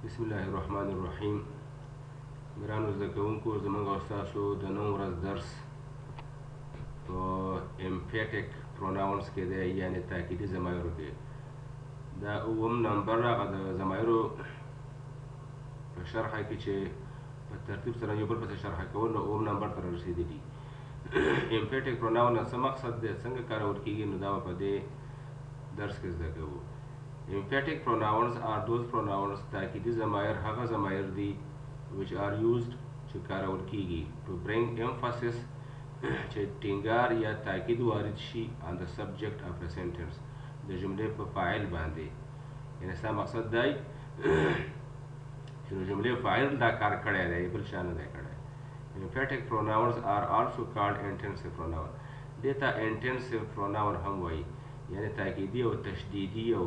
बिस्मिल्लाहिर्रहमानिर्रहीम। ګرانو زده کوونکو، زموږ او ستاسو د نن ورځ درس په امپیټک پروناونس کې دی، یعنې تاکیدي ضمایرو کې. دا اووم نمبر هغه د ضمایرو په شرحه کې چې په ترتیب سره یو بل پسې شرحه کول، نو اووم نمبر ته رارسېدلي. امپیټک پروناون څه مقصد دی، څنګه کارول کېږي، نو دا به په دې درس کې زده کوو. Emphatic pronouns are those pronouns تاکیدي ضمایر هغه ضمایر دي which are used چې کارول کیږي to bring emphasis چې ټینګار یا تاکید وارد شي on the subject of a sentence د جملې په فاعل باندې. یعنې ستا مقصد دی چې د جملې فاعل دا کار کړی دی، بل چا نه دی کړی. Emphatic pronouns are also called intensive pronoun. دې ته intensive pronoun هم وایي، یعنې تاکیدي او تشدیدي او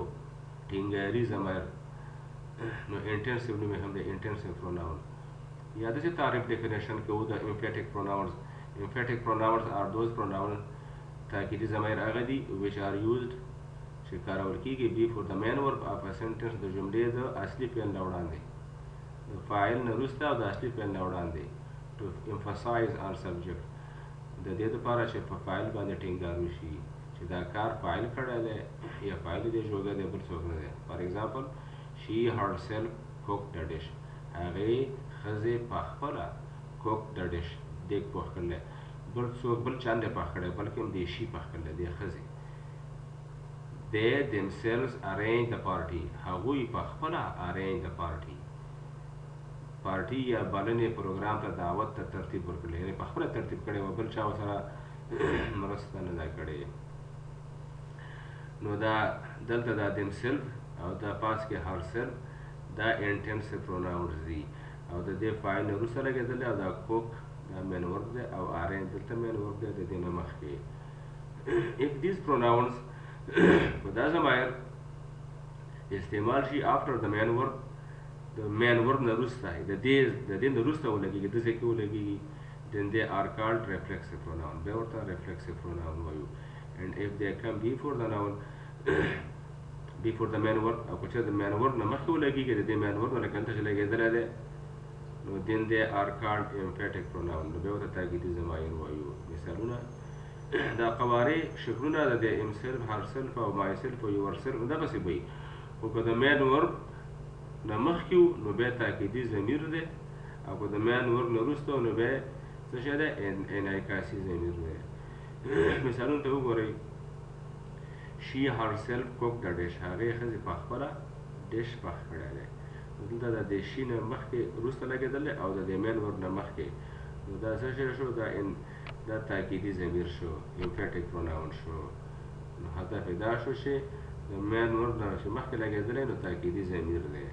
ټینګاري ضمایر. نو انټنسیو نوم یې هم دی، انټنسیو پروناون. یا داسې تعریف ډیفینیشن کوو د امپیټک پروناونز. امپیټک پروناونز آر دوز پروناون تاکیدي ضمایر هغه دي which are used چې کارول کېږي before the main verb of a sentence د جملې د اصلي فعل نه وړاندې، د فاعل نه وروسته او د اصلي فعل نه وړاندې. to emphasize on subject د دې دپاره چې په فاعل باندې ټینګار وشي چې دا کار فاعل کړی دی یا فاعل دې جوګه دی، بل څوک نه دی. فار ایگزامپل she herself cooked the dish. هغې ښځې پخپله cooked the dish دیګ پخ کړلی، بل څوک بل چا نه دی پخ کړی، بلکې دې شي پخ کړلی، دې ښځې. they themselves arrange the party. هغوی پخپله arrange the party. پارټي یا بلنې پروګرام ته دعوت ته ترتیب ورکړلی، یعنې پخپله ترتیب کړی و، بل چا ورسره مرسته نه ده کړې. نو دا دلته دا themselves او دا پاس کې herself دا انټنسیو پروناونز دي او د دې فاعل نه وروسته لګېدلی، او دا کوک دا مین ورب دی او arrange دلته مین ورب دی د دې نه مخکې. if these pronouns په دا ضمایر استعمال شي after the main verb، د مین ورب نه وروسته د دې نه وروسته ولګېږي، د ځای کې ولګېږي، then they are called reflexive pronoun. بیا ورته reflexive pronoun وایو. and if they come before the noun before the main verb، او که چېرې د مین ورب نه مخکې ولګېږي، د دې مین ورب نه لکه هلته چې لګېدلی دی، نو then they are called emphatic pronoun. نو بیا ورته تاکیدي ضمایر وایو. مثالونه دا قوارې شکلونه د دې himself، herself او myself او yourself دغسې به وي، خو که د مین ورب نه مخکې وو نو بیا تاکیدي ضمیر دی، او که د مین ورب نه وروسته نو بیا څه شی دی، انعکاسي ضمیر دی. مثالونو ته وګورئ. she herself cooked the dish. هغې ښځې پخپله ډش پخ کړی دی. دلته د دې شي نه مخکې وروسته لګېدلی او د دې مین ورب نه مخکې، نو دا څه شی شو، دا تاکیدي ضمیر شو، امپیټک پروناون شو. نو هدف یې دا شو چې د مین ورب نه چې مخکې لګېدلی نو تاکیدي ضمیر دی.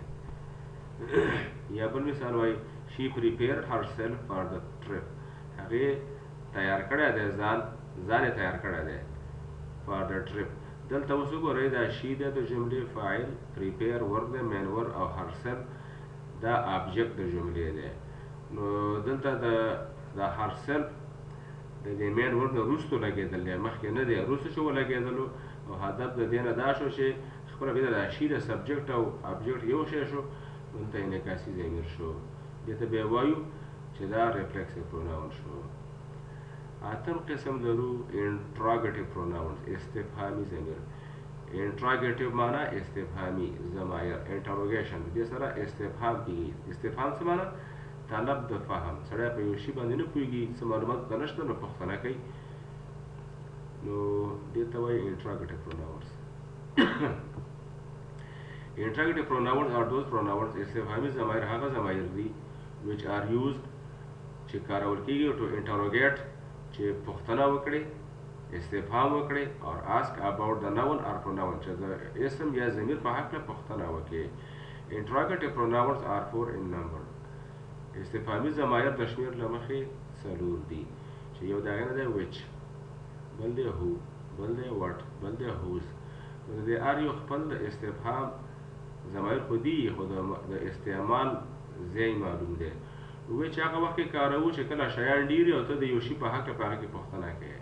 یا بل مثال وایي she prepared herself for the trip. هغې تیار کړی دی ځان یې تیار کړی دی for the trip. دلته اوس وګورئ دا she دی د جملې فاعل، prepare ورب دی، مین ورب، او herself دا آبجکت د جملې دی. نو دلته د herself د دې مین ورب نه وروستو لګېدلی، مخکې نه دی، وروسته چې ولګېدلو، او هدف د دې نه دا شو چې خپله بیا د she د سبجکټ او آبجکټ یو شی شو، دلته انعکاسي ضمیر شو. دې ته بیا وایو چې دا ریفلیکسیو پروناون شو. اتم قسم لرو انټراګیټیو پروناونز، استفهامي ضمیر. انټراګیټیو معنا استفهامي ضمایر، انټروګیشن دې سره استفهام کېږي. استفهام څه معنا؟ طلب د فهم. سړی په یو شي باندې نه پوهېږي، څه معلومات ورته نشته، نو پوښتنه کوي، نو دې ته وایي انټراګیټیو پروناونز. Interrogative pronouns are those pronouns استفهامي ضمایر هغه ضمایر دي which are used چې کارول کېږي to interrogate چې پوښتنه وکړي، استفهام وکړي، or ask about the noun or pronoun چې د اسم یا ضمیر په هکله پوښتنه وکړي. Interrogative pronouns are 4 in number. استفهامي ضمایر د شمېر له مخې 4 دي چې یو د هغې نه دی which، بل دی who، بل دی what، بل دی whose. نو د دې هر یو خپل د استفهام ضمایر خو دي، خو د استعمال ځای معلوم دی. وچ هغه وخت کې کاروو چې کله شیان ډېر وي او ته د یو شي په هکله په هغه کې پوښتنه کوې،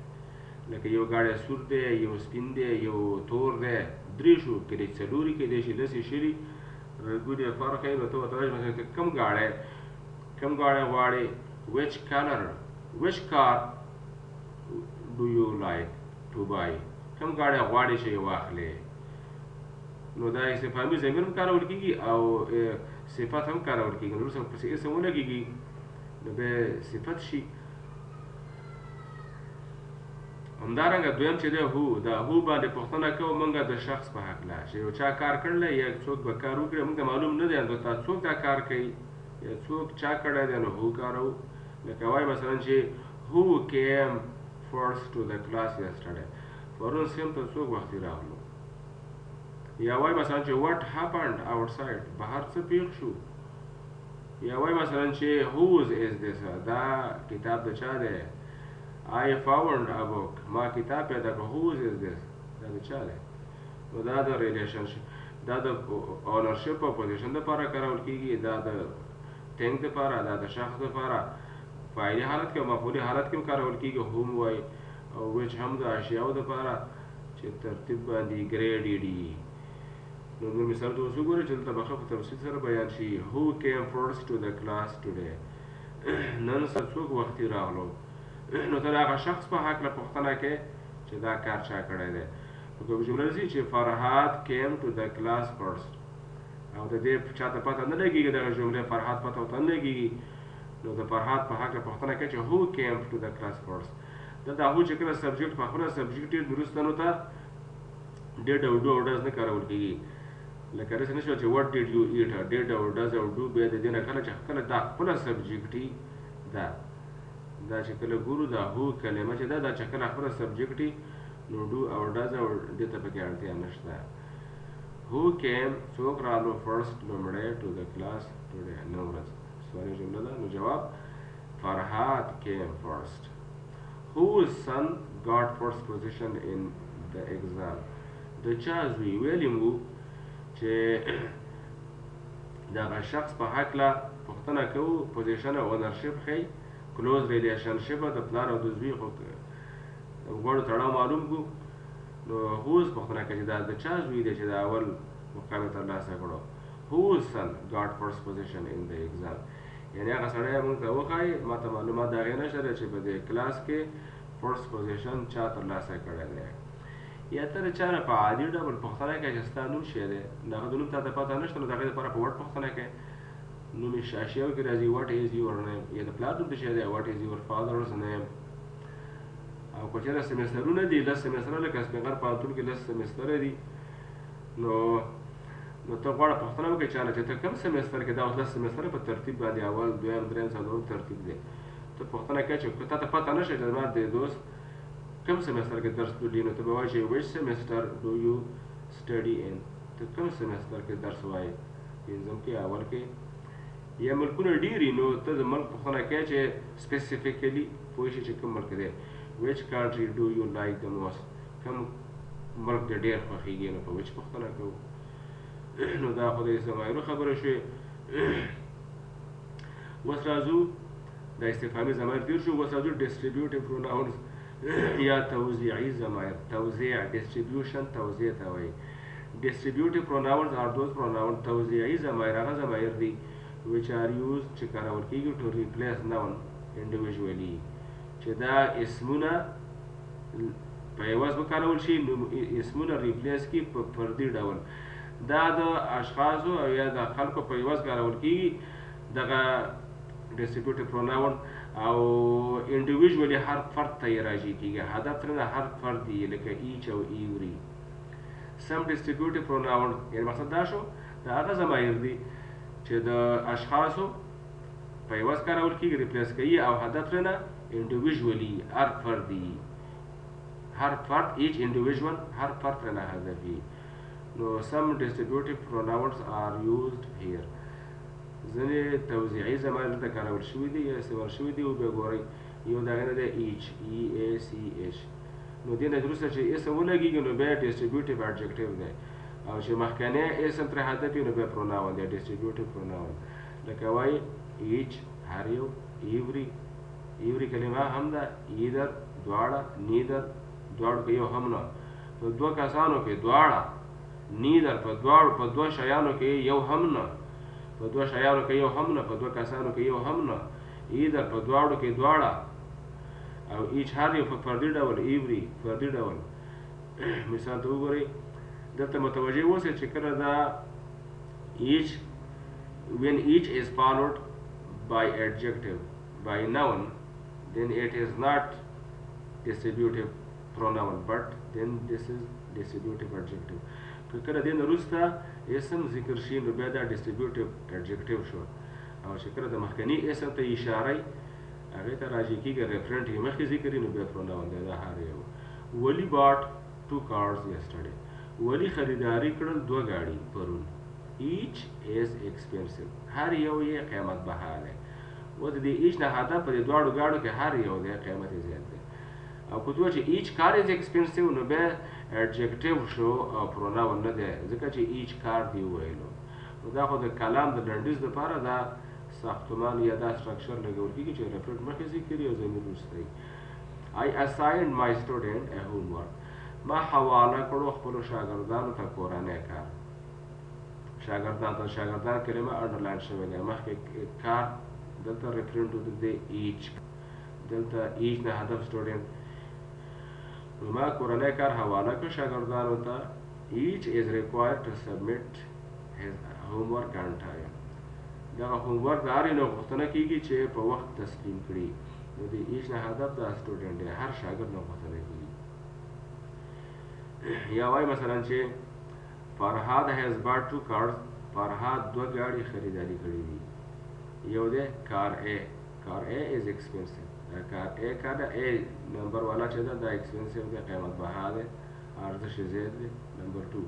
لکه یو ګاډی سور دی، یو سپین دی، یو تور دی، 3 شو، کله 4 کېدای شي 10 شي، رګونې فرق یې نو ته ورته وایي مثلا کوم ګاډی غواړې which car do you like to buy کوم ګاډی غواړې چې واخلې نو دا استفهامي ضمیر هم کارول کېږي او صفت هم کارول کېږي نو وروسته پسې اسم ولګېږي نو بیا صفت شي همدارنګه دویم چې دی هو دا هو باندې پوښتنه کوو موږ د شخص په هکله چې یو چا کار کړلی یا څوک به کار وکړي موږ ته معلوم نه دی نو تا څوک دا کار کوي یا څوک چا کړی دی نو هو کاروو لکه وایي مثلا چې who came first to the class yesterday پرون صنف ته څوک وختي راغلو یا وایي مثلا چې what happened outside بهر څه پیښ شو یا وایي مثلا چې whose is this دا کتاب د چا دی I found a book ما کتاب پیدا کړ whose is this دا د چا دی نو دا د ریلیشنشپ دا د اونرشپ او پوزیشن دپاره کارول کېږي دا د ټینګ دپاره دا د شخص دپاره فاعلي حالت کې او مفعولي حالت کې هم کارول کېږي هم وایي او وچ هم د اشیاو دپاره چې ترتیب باندې ګریډ دي نو نور مثال ته اوس وګورئ چې دلته به ښه په تفصیل سره بیان شي who came first to the class today نن څوک وختي راغلو نو ته د هغه شخص په هکله پوښتنه کوې چې دا کار چا کړی دی نو کومه جمله راځي چې فرهاد came to the class first او د دې چاته پته نه لګېږي دغه جملې فرهاد پته ورته نه لګېږي نو د فرهاد په هکله پوښتنه کوي چې who came to the class first دلته هغو چې کله سبجیکټ په خپله سبجیکټ ډېر وروسته نو ته ډېډ او ډو او ډز نه کارول کېږي لکه داسې نه شوه چې what did you eat ډېډ او ډز او ډو بیا د دې نه کله چې کله دا خپله سبجیکټي ده دا چې کله ګورو دا هو کلمه چې ده دا چې کله خپله سبجیکټي نو ډو او ډز او دې ته پکې اړتیا نشته who came څوک رالو فرست لومړی to the class today نن ورځ سوالي جمله ده نو جواب فرهاد came first whose son got first position in the exam د چا زوی ویلي مو چې دغه شخص په هکله پوښتنه کوو پوزیشن او اونرشپ ښیي کلوز ریلیشنشپ د پلار او د زوی خو غوړو تړاو معلوم کړو نو هوز پوښتنه کوي چې دا د چا زوی دی چې د اول مقام یې ترلاسه کړو whose son got first position in the exam یعنې هغه سړی موږ ته وښایي ما ته معلومات د هغې نشته دی چې په دې کلاس کې فرست پوزیشن چا ترلاسه کړی دی یا ته د چا نه په عادي ډول پوښتنه کوې چې ستا نوم شی دی د هغه د نوم تا ته پته نشته نو د هغې دپاره په وړ پوښتنه کوې نوم یې شاشیو کې راځي what is your name یا د پلار نوم ته شی دی what is your father's name او که چېرې سمسترونه دي 10 سمستره لکه سپېغر پوهنتون کې 10 سمستره دي نو ته غواړه پوښتنه وکړې چا نه چې ته کوم سمستر کې دا اوس 10 سمستره په ترتیب باندې اول دویم دریم څلورم ترتیب دی ته پوښتنه کوې چې تا ته پته نشي چې زما د دوست کوم سمستر کې درس لولي نو ته به وایې چې which semester do you study in ته کوم سمستر کې درس وایې پنځم کې اول کې یا ملکونه ډېري نو ته د ملک پوښتنه کوې چې سپیسیفیکلی پوه شي چې کوم ملک دی which country do you like the most کوم ملک دې ډېر خوښېږي نو په which پوښتنه کوو نو دا خو د ضمایرو خبره شوې اوس راځو دا استفهامي ضمایر تېر شو اوس راځو ډسټریبیوټیو پروناونز یا توزیعي ضمایر توزیع ډسټریبیوشن توزیع ته وایي ډسټریبیوټیو پروناونز are those pronouns توزیعي ضمایر هغه ضمایر دي which are used چې کارول کېږي to replace noun individually چې دا اسمونه په یوازې وکارول شي نو اسمونه ریپلیس کړي په فردي ډول دا د اشخاصو او یا د خلکو په یوازې کارول کېږي دغه ډسټریبیوټیو پروناون او انډیویژولي هر فرد ته یې راجع کېږي هدف ترې هر فرد دی لکه ایچ او ایوري سم ډسټریبیوټیو پروناون یعنې مقصد دا شو د هغه ضمایر دي چې د اشخاصو په یوازې کارول کېږي ریپلیس کوي او هدف ترې انډیویژولي هر فرد دی هر فرد ایچ انډیویژول هر فرد ترې هدف وي نو سم ډسټریبیوټیو پروناونز آر یوزډ هیر ځینې توزیعي ضمایر دلته کارول شوي دي یا استعمال شوي دي وبیا ګورئ یو د هغې نه دی ایچ ای ای سی ایچ نو دې نه وروسته چې اسم ولګېږي نو بیا ډسټریبیوټیو اډجکټیو دی او چې مخکنی اسم ترې هدف وي نو بیا پروناون دی ډسټریبیوټیو پروناون لکه وایي ایچ هر یو ایوري کلمه هم ده ایدر دواړه نیدر دواړو کې یو هم نه نو دوه کسانو کې دواړه نیدر په دوه شیانو کې یو هم نه، په دوه شیانو کې یو هم نه، په دوه کسانو کې یو هم نه، ایدر په دواړو کې دواړه، او ایچ هر یو په فردي ډول، ایوری فردي ډول. مثال ته وګورئ، دلته متوجه اوسئ چې کله دا each when each is followed by adjective by noun, then it is not distributive pronoun, but then this is distributive adjective. که کله دې نه وروسته اسم ذکر شي نو بیا دا distributive adjective شو، او چې کله د مخکني اسم ته اشاره هغې ته راجع کېږي ریفرنټ یې مخکې ذکر نو بیا pronoun دی. دا هر یو. ولی bought 2 cars yesterday. ولی خریداري کړل 2 ګاډي پرون. each is expensive. هر یو یې قیمت بها دی. و د دې each نه هدف په دې دواړو ګاډو کې هر یو دی قیمت یې زیات دی. او که دوه چې each car is expensive نو بیا adjective شو او pronoun نه دی، ځکه چې each car دی وویلو. نو دا خو د کلام د لنډیز دپاره دا ساختمان یا دا structure لګول کېږي چې referent مخکې ذکر او ضمیر وروسته وي. I assigned my student a homework. ما حواله کړو خپلو شاګردانو ته کورنی کار. شاګردان کلمه انډرلاین شوې ده، مخکې کار دلته referent دی each، دلته each نه هدف student. نو ما کورنی کار حواله کړ شاګردانو ته. each is required to submit his homework on time. دغه homework د هر یو نه غوښتنه کېږي چې په وخت تسلیم کړي. نو د each نه هدف دا student دی، هر شاګرد نه غوښتنه کېږي. یا وایي مثلا چې فرهاد has bought 2 cars. فرهاد 2 ګاډي خریداري کړي دي. یو دی car A. car A is expensive. car A کار A نمبر والا چې دا expensive دی، قیمت بها دی، ارزش یې زیات دی. نمبر 2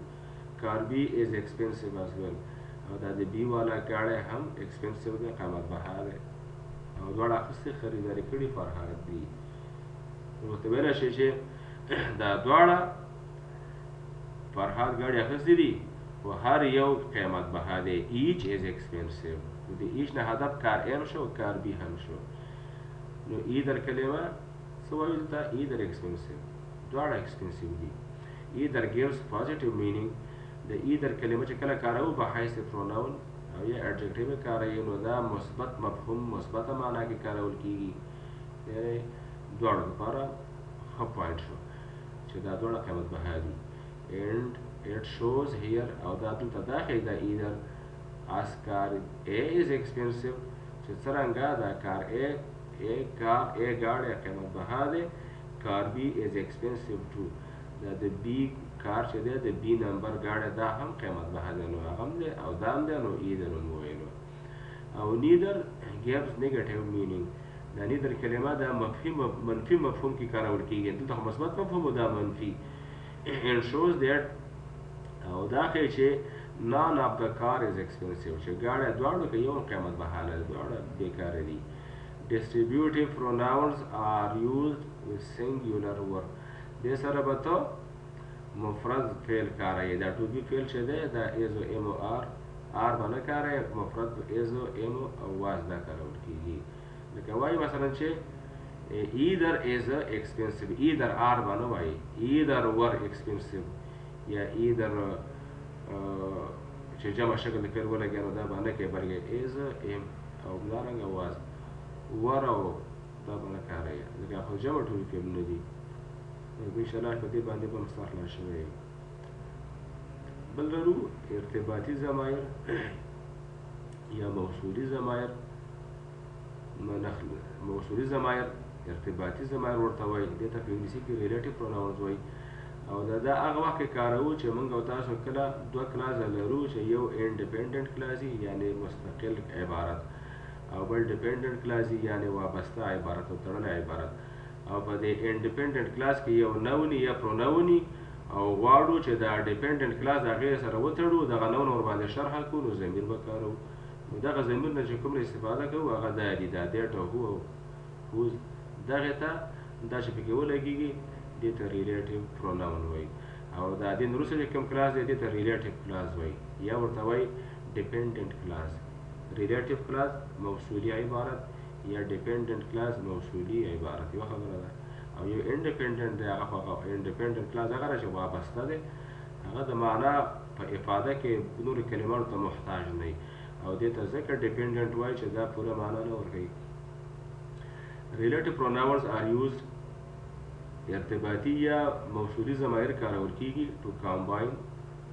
car B is expensive as well. او دا د B والا ګاډی هم expensive دی، قیمت بها دی، او دواړه اخیستې خریداري کړي فرهاد دي. نو ورته ویلی شي چې دا دواړه فرهاد ګاډي اخیستې دي خو هر یو قیمت بها دی. each is expensive. نو د each نه هدف car A شو، car B هم شو. نو either کلمه څه وایو دلته؟ either expensive. دواړه expensive دي. either gives positive meaning. د either کلمه چې کله کاروو په حیث pronoun او یا adjective کاروي نو دا مثبت مفهوم، مثبته معنا کې کارول کېږي. یعنې دواړو لپاره ښه پوینټ شو چې دا دواړه قیمت بها دي. and it shows here او دا دلته دا ښیي دا either as car A is expensive چې څرنګه دا car A ګاډی قیمت بها دی، car B is expensive too. دا د B کار چې دی د B نمبر ګاډی دا هم قیمت بها دی، نو هغه هم دی او دا هم دی. نو either هم وویلو. او neither gives negative meaning. دا neither کلمه دا منفي مفهوم کې کارول کېږي، دلته خو مثبت مفهوم و دا منفي. and shows that او دا ښیي چې none of the car is expensive چې ګاډی دواړو کې یو قیمت بها لري، دواړه بیکاره دي. distributive pronouns are used with singular work. دې سره به ته مفرد فعل کاروي. دا to be فعل چې دی دا is او am او are به نه کاروي، مفرد is او am او was دا کارول کېږي. لکه وایي مثلا چې either is expensive، either are به نه وایي، either were expensive یا either چې جمع شکل د فعل ولګي نو دا به نه کوي، بلکې is am او همدارنګه was were او دا به نه کاروي، ځکه خو جمع ټول فعلونه دي. انشاءالله په دې باندې به مستر خلاص شوی. بل لرو ارتباطي ضمایر یا موصولي ضمایر. موصولي ضمایر ارتباطي ضمایر ورته وایي، دې ته په انګلیسي کې ریلیټیو پروناونز وایي. او دا هغه وخت کې کاروو چې موږ او تاسو کله 2 کلازه لرو چې یو انډیپینډنټ کلاز یعنی مستقل عبارت او بل ډیپینډنټ کلاز یعنی وابسته عبارت او تړلی عبارت. او په دې انډیپینډنټ کلاس کې یو نونی یا پرونونی او غواړو چې دا ډیپینډنټ کلاس هغې سره وتړو، دغه نون ورباندې شرحه کړو، نو ضمیر به کاروو. نو دغه ضمیر نه چې کومه استفاده کوو هغه دا دي، دا دیټ او هو او هوز. دغې ته دا چې پکې ولګېږي دې ته ریلیټیو پروناون وایي. او دا دې نه وروسته چې کوم کلاس دی دې ته ریلیټیو کلاس وایي یا ورته وایي ډیپینډنټ کلاس. ریلیټیو کلاس موصولي عبارت یا ډیپینډنټ کلاس موصولي عبارت یو خبره ده. او یو انډیپینډنټ دی، هغه انډیپینډنټ کلاس هغه چې وابسته دی، هغه د معنا په افاده کې نورو کلماتو ته محتاج نه وي او دې ته ځکه ډیپینډنټ وایي چې دا پوره معنا نه ورکوي. ریلیټیو پروناونز آر یوزد ارتباطي یا موصولي ضمایر کارول کیږي ټو کامباین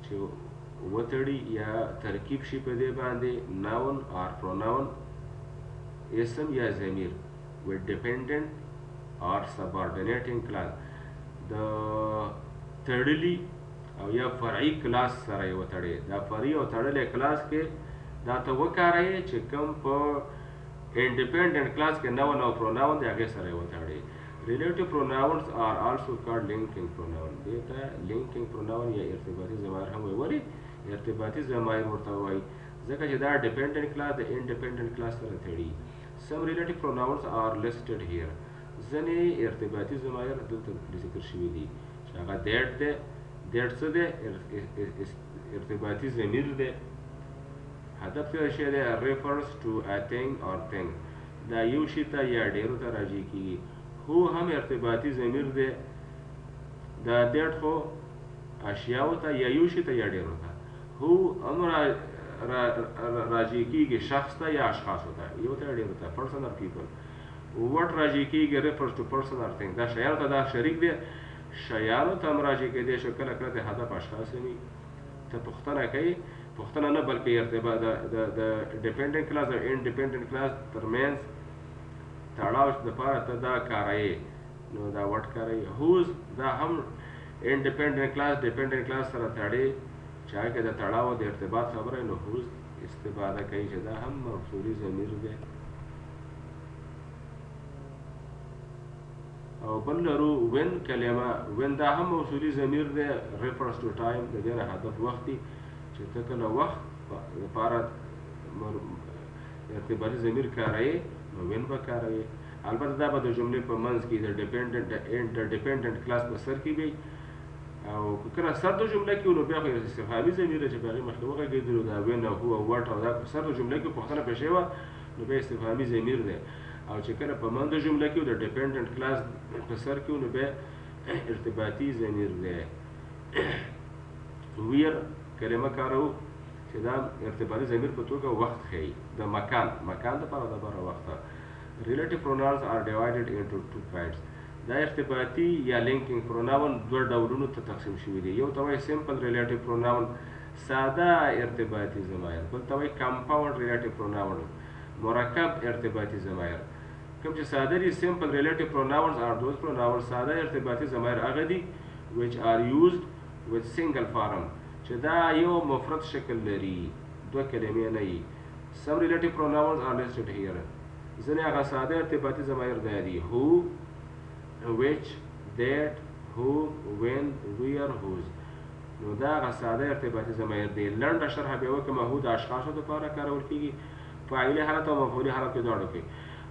چې وتړي یا ترکیب شي په دې باندې ناون اور پروناون اسم یا ضمیر with dependent or subordinating class د تړلي او یا فرعي کلاس سره یې وتړئ. دا فرعي او تړلی کلاس کې دا ته وکاروئ چې کوم په انډیپینډنټ کلاس کې ناون او پروناون دی هغې سره یې وتړئ. ریلیټیو پروناونز آر آلسو کالډ لینکینګ پروناون. دې ته لینکینګ پروناون یا ارتباطي ضمایر هم وایي. ولې ارتباطي ضمایر ورته وایي؟ ځکه چې دا ډیپینډنټ کلاس د انډیپینډنټ کلاس سره تړي. Some relative pronouns are listed here. ځینې ارتباطي ضمایر دلته ذکر شوي دي چې هغه دیټ دی. دیټ څه دی؟ ارتباطي ضمیر دی. هدف څه شی دی؟ refers to a thing or thing. دا یو شي ته یا ډېرو ته راجع کېږي. هو هم ارتباطي ضمیر دی. دا دیټ خو اشیاو ته یا یو شي ته یا ډېرو ته. هو هم راجع کېږي شخص ته یا اشخاصو ته، یو ته یا ډېرو ته، پرسن اور پیپل. وټ راجع کېږي refers to person or thing. دا شیانو ته دا شریک دی. شیانو ته هم راجع کېدی شي، کله کله د هدف اشخاص وي. ته پوښتنه کوي، پوښتنه نه بلکې ارتباط د ډیپینډنټ کلاس او انډیپینډنټ کلاس ترمنځ تړاو دپاره ته دا کاروې، نو دا وټ کاروي. هوز دا هم انډیپینډنټ کلاس ډیپینډنټ کلاس سره تړي چې هغه کې د تړاو د ارتباط خبره نو هوز استفاده کوي چې دا هم موصولي ضمیر دی. او بل لرو وین کلمه. وین دا هم موصولي ضمیر دی. refers to time. د دې نه هدف وخت دی چې ته کله وخت لپاره ارتباطي ضمیر کاروې نو وین به کاروې. البته دا به د جملې په منځ کې د ډیپینډنټ کلاس په سر کې وي او کله سر د جمله کې نو بیا خو استفهامي ضمیر چې په هغې مخکې وغږېدلو دا وین او هو او وټ او دا سر د جمله کې پوښتنه پېښ شوې وه نو بیا استفهامي ضمیر دی. او چې کله په منځ د جمله کې د ډیپینډنټ کلاس په سر کې نو بیا ارتباطي ضمیر دی. ویر کلمه کارو چې دا ارتباطي ضمیر په توګه وخت ښیي. د مکان دپاره دپاره وخت. ریلیټیو پروناونز آر ډیوایډډ انټو ټو کایډز. دا ارتباطي یا لینکینګ پروناون دوه ډولونو ته تقسیم شوي دي. یو ته وایي سمپل ریلیټیو پروناون، ساده ارتباطي ضمایر. بل ته وایي کمپاوند ریلیټیو پروناون، مرکب ارتباطي ضمایر. کوم چې ساده دي سمپل ریلیټیو پروناونز آر دوز پروناونز. ساده ارتباطي ضمایر هغه دي which are used with single form چې دا یو مفرد شکل لري، دوه کلمې نه وي. some relative pronouns are listed here. ځینې هغه ساده ارتباطي ضمایر دا دي who, which, that, whom, when, where, whose. نو دا هغه ساده ارتباطي ضمایر دي. لنډه شرحه بیا وکړم. هو د اشخاصو دپاره کارول کېږي فاعلي حالت او مفعولي حالت کې دواړو کې.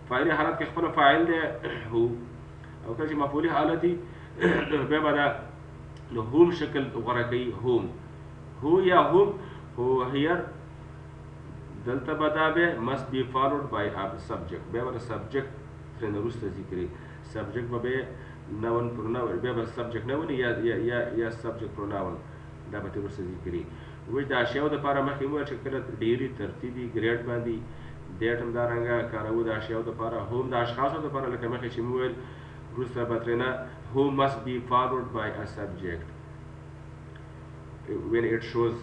فاعلي حالت کې خپله فاعل دی هو، او کله چې مفعولي حالت وي بیا به دا نو هوم شکل غوره کوي. هوم، هو یا هوم، هو هیر. دلته به دا بیا must be followed by a subject. بیا به د سبجیکټ ترېنه وروسته ذکري. سبجیکټ به بیا نون پروناون، بیا به سبجیکټ نون یا سبجیکټ پروناون دا به ترې وروسته ذکري. وچ د اشیاو دپاره مخکې مو ویل چې کله ډیري ترتیبي ګریډ باندې دیټ هم دارنګه کارو د اشیاو دپاره. هوم د اشخاصو دپاره لکه مخکې چې مو ویل وروسته به ترېنه who must be followed by a subject when it shows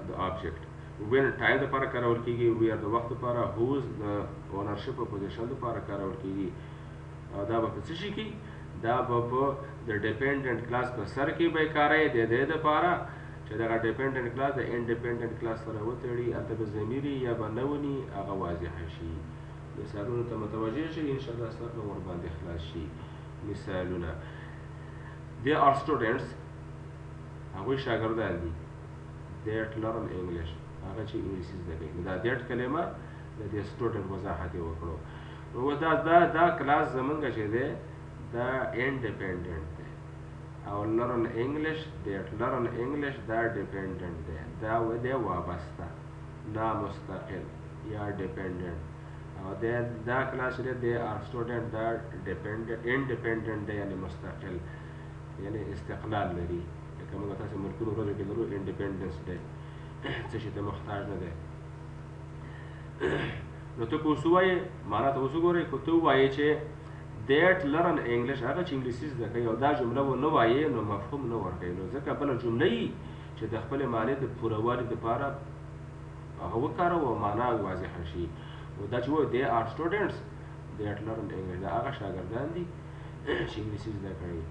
the object. when time دپاره کارول کېږي. where د وخت دپاره. whose د اونرشپ او پوزیشن دپاره کارول کېږي. دا به په څه شي کې؟ دا به په د ډیپینډنټ کلاس په سر کې به یې کاروئ د دې دپاره چې دغه ډیپینډنټ کلاس د انډیپینډنټ کلاس سره وتړي. هلته به ضمیر یا به نه وني هغه واضحه شي. مثالونو ته متوجه شئ انشاءالله ستاسو به ورباندې خلاص شي. مثالونه they are students. هغوی شاګردان دي. that learn English. هغه چې انګلیسي زده کوي. نو دا that کلمه د دې سټوډنټ وضاحت یې وکړو. نو دا کلاس زمونږ چې دی دا انډیپینډنټ دی او learn English that learn English دا ډیپینډنټ دی. دا دی وابسته، نامستقل یا ډیپینډنټ. او دا کلاس چې دی are student دا انډیپینډنټ دی یعنې مستقل، یعنې استقلال لري. لکه موږ تاسې ملکونو ورځو کې لرو انډیپنډنس ډے څه شي ته محتاج نه دی. نو ته که اوس ووایې معنا ته اوس وګورئ، که ته ووایې چې دیټ لرن انګلیش، هغه چې انګلیسي زده کوي او دا جمله ونه وایې نو مفهوم نه ورکوي، نو ځکه بله جمله یي چې د خپلې معنی د پوروالي دپاره هغه وکاروه او معنا واضحه شي. نو دا چې وایو they are students that learn English، دا هغه شاګردان دي چې انګلیسي زده کوي،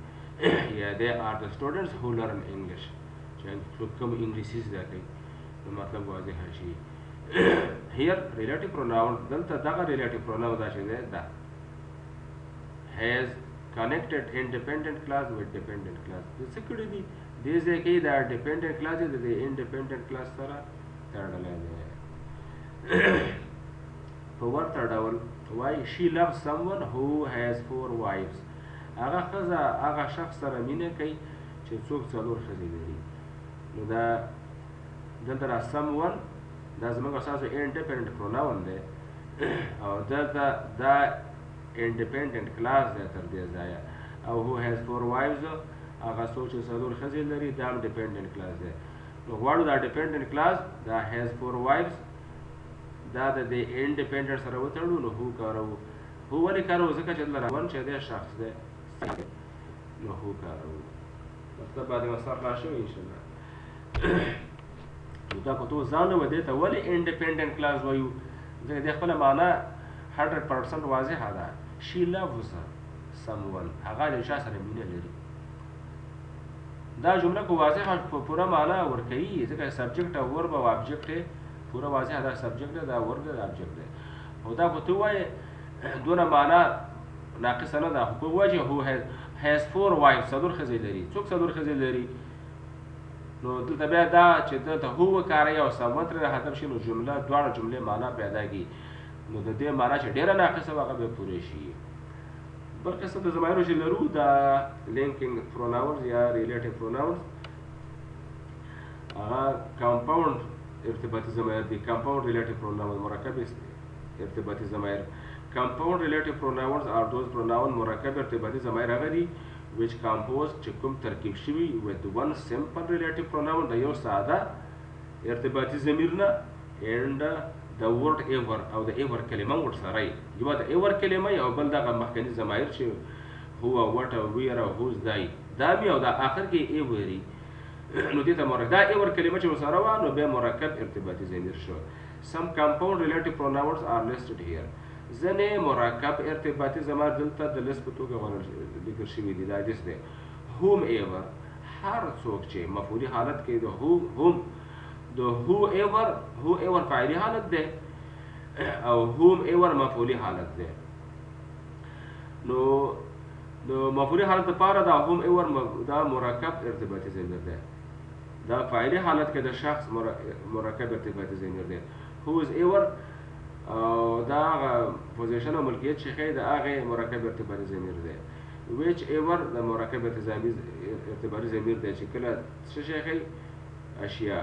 یا they are the students who learn English، چې کوم انګلیسي زده کوي نو مطلب واضحه شي. here relative pronoun، دلته دغه relative pronoun دا چې دی دا has connected independent clause with dependent clause. د څه کړي دي دې ځای کې دا dependent clause دی د independent clause سره تړلی دی. په ورته ډول وایي she loves someone who has 4 wives، هغه ښځه هغه شخص سره مینه کوي چې څوک 4 ښځې لري. نو دا دلته را someone دا زموږ ستاسو independent pronoun دی او دلته دا independent clause دی تر دې ځایه، او who has 4 wives هغه څوک چې 4 ښځې لري دا هم dependent clause دی. نو غواړو دا dependent clause دا has 4 wives دا د independent سره وتړو، نو who کاروو. who ولې کاروو؟ ځکه چې دلته one چې دی شخص دی نو who کاروو. مطلب باندې مسار خلاص شوی انشاءالله. نو دا که تو ځان و دې ته ولې independent clause وایو؟ ځکه دې خپله معنا 100% واضحه ده. she loves someone، هغه د چا سره مینه لري. دا جمله که واضحه په پوره معنا ورکوي، ځکه سبجیکټ او ورب او ابجیکټ یې پوره واضحه ده، سبجیکټ دی دا ورب دی دا ابجیکټ دی. او دا که ته ووایې دونه معنا ناقصه نه ده، خو که ووایې چې who has 4 wives 4 ښځې لري، څوک 4 ښځې لري، نو دلته بیا دا چې دلته هو وکاروي او someone ترې حذف شي نو جمله دواړه جملې معنا پیدا کړي، نو د دې معنا چې ډېره ناقصه وه هغه بیا پوره شي. بل قسم د ضمایرو چې لرو دا linking pronouns یا relative pronouns، هغه compound ارتباطي ضمایر دي. compound relative pronouns مرکب ارتباطي ضمایر. compound relative pronouns are those pronouns مرکب ارتباطي ضمایر هغه دي which compose چې کوم ترکیب شوي with one simple relative pronoun د یو ساده ارتباطي ضمیر نه and the word ever او د ever کلمه ورسره یي، یوه د ever کلمه او بل دغه مخکني ضمایر چې هو what او where او whose دی دا بي او دا آخر کې ever یي، نو دې ته مرکب دا ever کلمه چې ورسره وه نو بیا مرکب ارتباطي ضمیر شو. some compound relative pronouns are listed here. ځینې مرکب ارتباطي ضمایر دلته د لیست په توګه لیکل شوي دي. دا حدیث دی whomever، هر څوک چې مفعولي حالت کې د whom د whoever فاعلي حالت دی او whomever مفعولي حالت دی. نو د مفعولي حالت لپاره دا whomever دا مرکب ارتباطي ضمیر دی، دا فاعلي حالت کې د شخص مرکب ارتباطي ضمیر دی. whoever او دا هغه پوزیشن او ملکیت چې ښیي د هغې مرکب ارتباطي ضمیر دی. whichever د مرکب ارتباطي ضمیر دی چې کله څه شی ښیي اشیا،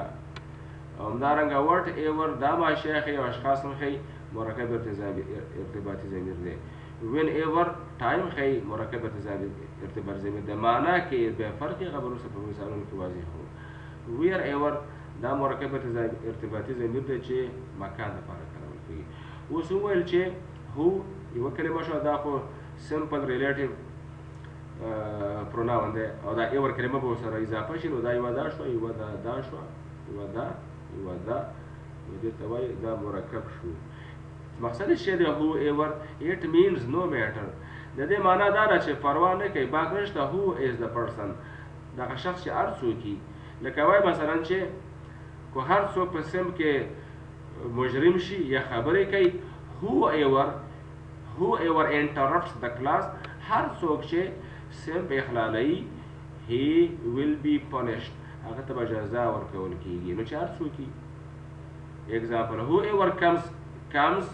او همدارنګه whatever دا هم اشیا ښیي او اشخاص هم ښیي مرکب ارتباطي ضمیر دی. whenever ټایم ښیي مرکب ارتباطي ضمیر دی. معنا کې بیا فرق یې خبرو څخه په مثالونو کې واضح کړو. wherever دا مرکب ارتباطي ضمیر دی چې مکان لپاره کارول کېږي. اوس وویل چې هو یوه کلمه شوه، دا خو simple relative pronoun دی او دا ever کلمه به ورسره اضافه شي، نو دا یوه دا شوه یوه دا شوه یوه دا نو دې ته وایي دا مرکب شو. مقصد یې دی whoever it means no matter، د دې معنا دا ده چې پروا نه کوي باک نشته who is the person، دغه شخص چې هر څوک وي. لکه وایي مثلا چې که هر څوک په سم کې مجرم شي یا خبرې کوي whoever interrupts the class، هر څوک چې سم اخلالوي he will be punished، هغه ته به جزا ورکول کېږي. نو چې هر څوک وي example whoever comes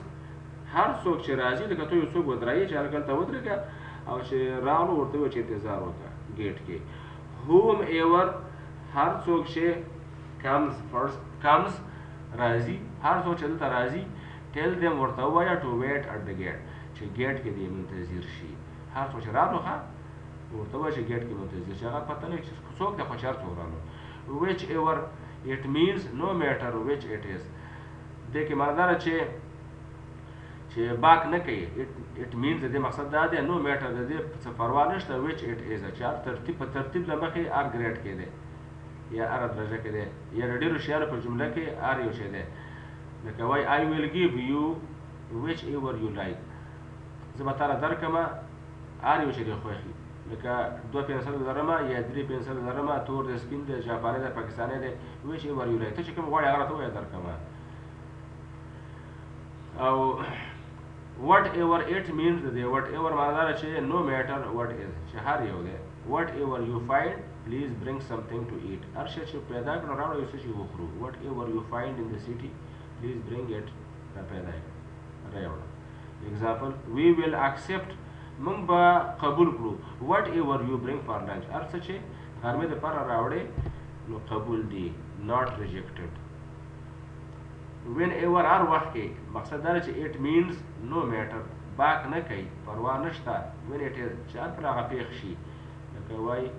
هر څوک چې راځي، لکه ته یو څوک ودرایي چې هلته ودرېږه او چې راغلو ورته ووایه چې انتظار وکړه ګیټ کې. whomever هر څوک چې comes راځي، هر څوک چې دلته راځي tell them ورته ووایه to wait at the gate، چې ګیټ کې دې منتظر شي. هر څوک چې راغلو ښه ورته وایي چې ګیټ کې منتظر چې هغه پته نه چې څوک د خو چېرته ورانو which ever it means no matter which it is دې کې معنی دا ده چې باک نه کوي it means د دې مقصد دا دی no matter د دې څه پروا نشته which it is چې هر ترتیب په ترتیب له مخې هر ګریډ کې دی یا هر درجه کې دی یا د ډېرو شیانو په جمله کې هر یو شی دی لکه وایي I will give you whichever you like زه به تاله درکړمه هر یو شی دی خوښي لکه 2 پنسل لرمه یا 3 پنسل لرمه تور دی سپین دی جاپاني دی پاکستاني دی whichever you like ته چې کوم غواړې هغه راته ووایه درکړمه او whatever it means دی whatever معنی دا ده چې no matter what is چې هر یو دی whatever you find please bring something to eat هر شی چې پیدا کړو راوړه یو څه چې وخورو whatever you find in the city please bring it را پیدا راوړه example we will accept موږ به قبول کړو whatever you bring for lunch هر څه چې غرمې دپاره راوړې نو قبول دی not rejected whenever هر وخت کې مقصد دا چې it means no matter باک نه کوي پروا نشته when it is چې هر کله هغه پېښ شي لکه وایي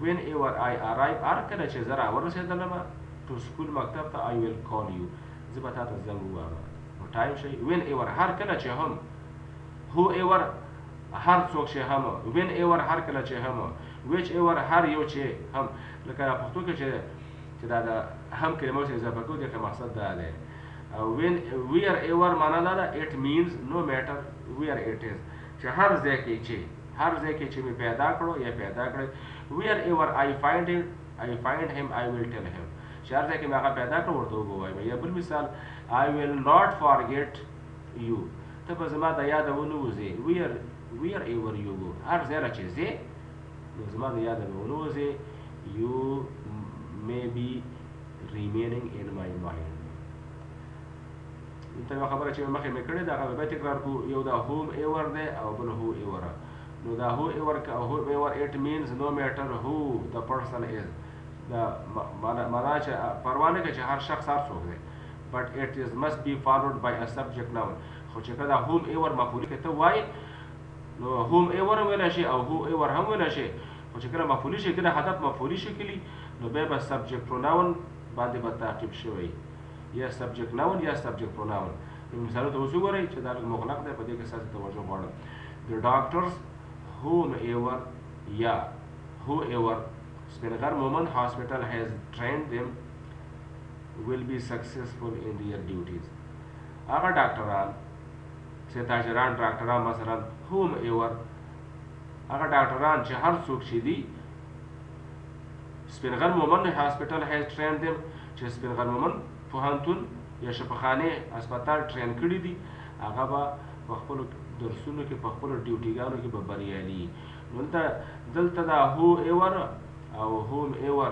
whenever I arrive هر کله چې زه راورسېدلمه to school مکتب ته I will call you زه به تا ته زنګ ووهمه نو ټایم شي whenever هر کله چې هم whoever هر څوک چې هم whenever هر کله چې هم whichever هر یو چې هم لکه پښتو کې چې دا د هم کلمو چې اضافه کوو دې مقصد دا دی wherever معنا دا ده it means no matter where it is چې هر ځای کې چې مې پیدا کړو یا پیدا کړی wherever I find him I will tell him چې هر ځای کې مې هغه پیدا کړو ورته ووایم یا بل مثال I will not forget you ته به زما د یاده ونه وځې wherever you go هر ځای له چې ځې نو زما د یاده به ونه وځې you may be remaining in my mind دلته یوه خبره چې مخکې مې کړې ده هغه به بیا تکرار کړو یو دا whomever دی او بل whoever نو دا whoever it means no matter who the person is دا معنا چې پروا نه کوي چې هر شخص هر څوک دی but it is must be followed by a subject noun خو چې کله whomever مفعولي کې ته وایې نو whomever هم ویلی شي او whoever هم ویلی شي خو چې کله مفعولي شي کله هدف مفعولي شکلي نو بیا به subject pronoun باندې به تعقیب شوی یا subject noun یا subject pronoun مثالو ته اوس وګورئ چې دا لږ مغلق دی په دې کې ستاسو توجه غواړم the doctors whomever یا whoever Spingar Moment Hospital has trained them will be successful in their duties هغه ډاکټران چې تاجران ډاکټران مثلا whomever هغه ډاکټران چې هر څوک چې دي سپینغر مومن هاسپټل has trained them چې سپینغر مومن پوهنتون یا شفاخانه هسپتال ټرین کړي دي هغه به په خپلو درسونو کې په خپلو ډیوټیګانو کې به بریالي دلته دا whoever او whomever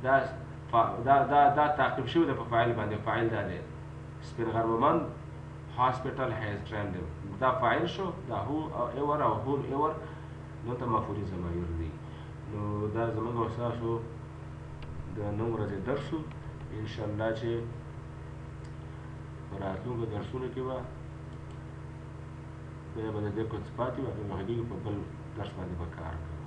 دا تعقیب شوی ده په فاعل باندې فاعل دا دی سپینغر مومن هاسپټل has trained them دا فاعل شو دا whoever او whomever دلته مفعولي ضمایر دي نو دا زموږ او ستاسو د نن ورځې درس و انشاءالله چې په راتلونکو درسونو کې به بیا به د دې کوڅ پاتې وي هغې په بل درس باندې به کار کوو